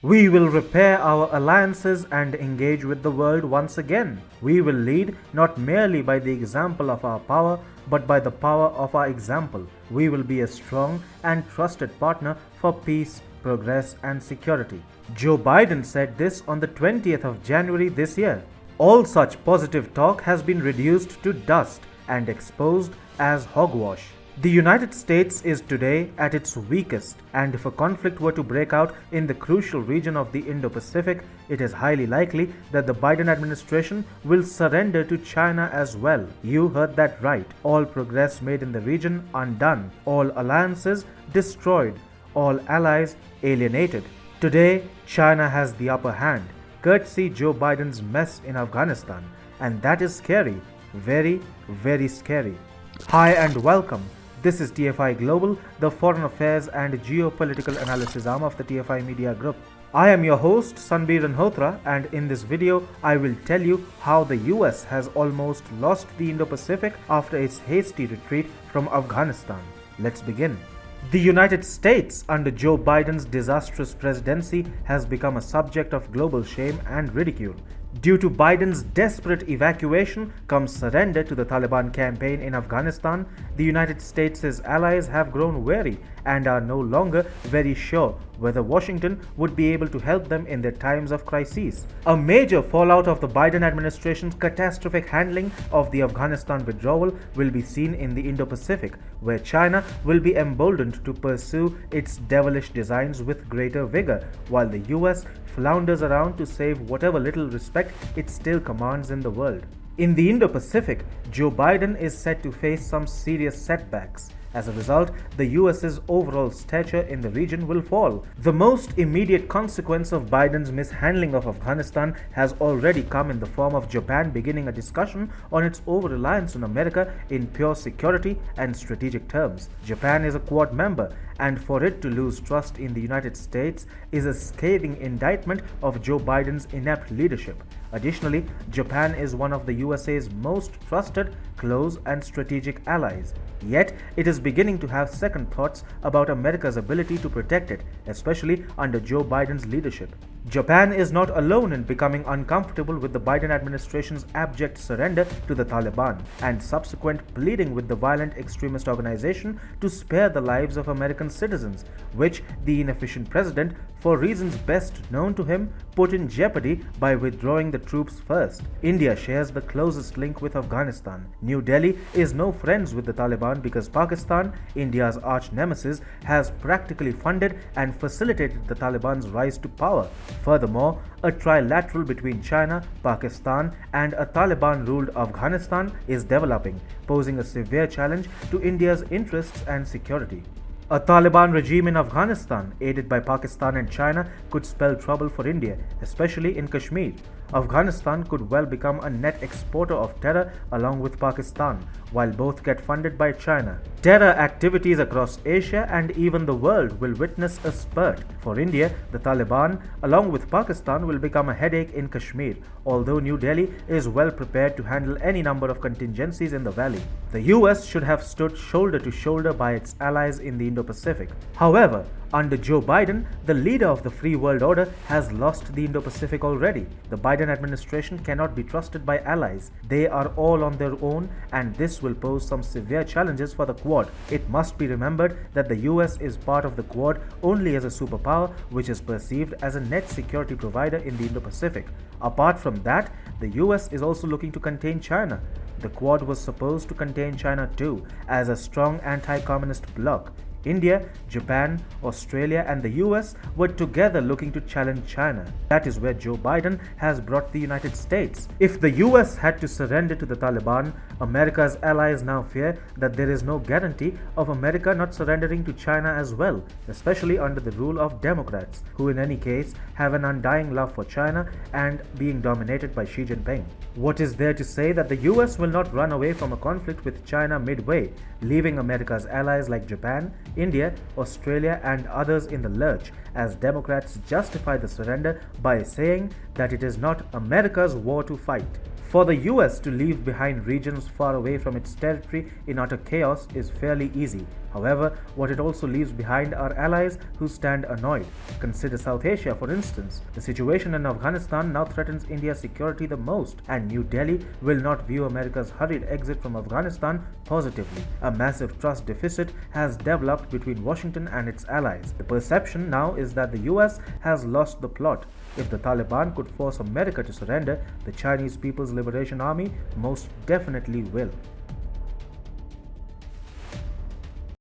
We will repair our alliances and engage with the world once again. We will lead not merely by the example of our power, but by the power of our example. We will be a strong and trusted partner for peace, progress, and security. Joe Biden said this on the 20th of January this year. All such positive talk has been reduced to dust and exposed as hogwash. The United States is today at its weakest, and if a conflict were to break out in the crucial region of the Indo-Pacific, it is highly likely that the Biden administration will surrender to China as well. You heard that right. All progress made in the region undone, all alliances destroyed, all allies alienated. Today, China has the upper hand, courtesy Joe Biden's mess in Afghanistan, and that is scary, very, very scary. Hi and welcome. This is TFI Global, the foreign affairs and geopolitical analysis arm of the TFI Media Group. I am your host Sanbir Ranhotra, and in this video I will tell you how the US has almost lost the Indo-Pacific after its hasty retreat from Afghanistan. Let's begin. The United States under Joe Biden's disastrous presidency has become a subject of global shame and ridicule. Due to Biden's desperate evacuation comes surrender to the Taliban campaign in Afghanistan, the United States' allies have grown wary and are no longer very sure whether Washington would be able to help them in their times of crises. A major fallout of the Biden administration's catastrophic handling of the Afghanistan withdrawal will be seen in the Indo-Pacific, where China will be emboldened to pursue its devilish designs with greater vigor, while the US flounders around to save whatever little respect it still commands in the world. In the Indo-Pacific, Joe Biden is set to face some serious setbacks. As a result, the US's overall stature in the region will fall. The most immediate consequence of Biden's mishandling of Afghanistan has already come in the form of Japan beginning a discussion on its over-reliance on America in pure security and strategic terms. Japan is a Quad member, and for it to lose trust in the United States is a scathing indictment of Joe Biden's inept leadership. Additionally, Japan is one of the USA's most trusted, close, and strategic allies. Yet, it is beginning to have second thoughts about America's ability to protect it, especially under Joe Biden's leadership. Japan is not alone in becoming uncomfortable with the Biden administration's abject surrender to the Taliban and subsequent pleading with the violent extremist organization to spare the lives of American citizens, which the inefficient president, for reasons best known to him, put in jeopardy by withdrawing the troops first. India shares the closest link with Afghanistan. New Delhi is no friends with the Taliban because Pakistan, India's arch nemesis, has practically funded and facilitated the Taliban's rise to power. Furthermore, a trilateral between China, Pakistan, and a Taliban-ruled Afghanistan is developing, posing a severe challenge to India's interests and security. A Taliban regime in Afghanistan, aided by Pakistan and China, could spell trouble for India, especially in Kashmir. Afghanistan could well become a net exporter of terror along with Pakistan, while both get funded by China. Terror activities across Asia and even the world will witness a spurt. For India, the Taliban, along with Pakistan, will become a headache in Kashmir, although New Delhi is well prepared to handle any number of contingencies in the valley. The US should have stood shoulder to shoulder by its allies in the Indo-Pacific. However, under Joe Biden, the leader of the free world order has lost the Indo-Pacific already. The Biden administration cannot be trusted by allies. They are all on their own, and this will pose some severe challenges for the Quad. It must be remembered that the US is part of the Quad only as a superpower, which is perceived as a net security provider in the Indo-Pacific. Apart from that, the US is also looking to contain China. The Quad was supposed to contain China too, as a strong anti-communist bloc. India, Japan, Australia, and the US were together looking to challenge China. That is where Joe Biden has brought the United States. If the US had to surrender to the Taliban, America's allies now fear that there is no guarantee of America not surrendering to China as well, especially under the rule of Democrats, who in any case have an undying love for China and being dominated by Xi Jinping. What is there to say that the US will not run away from a conflict with China midway, leaving America's allies like Japan, India, Australia, and others in the lurch, as Democrats justify the surrender by saying that it is not America's war to fight. For the US to leave behind regions far away from its territory in utter chaos is fairly easy. However, what it also leaves behind are allies who stand annoyed. Consider South Asia, for instance. The situation in Afghanistan now threatens India's security the most, and New Delhi will not view America's hurried exit from Afghanistan positively. A massive trust deficit has developed between Washington and its allies. The perception now is that the US has lost the plot. If the Taliban could force America to surrender, the Chinese People's Liberation Army most definitely will.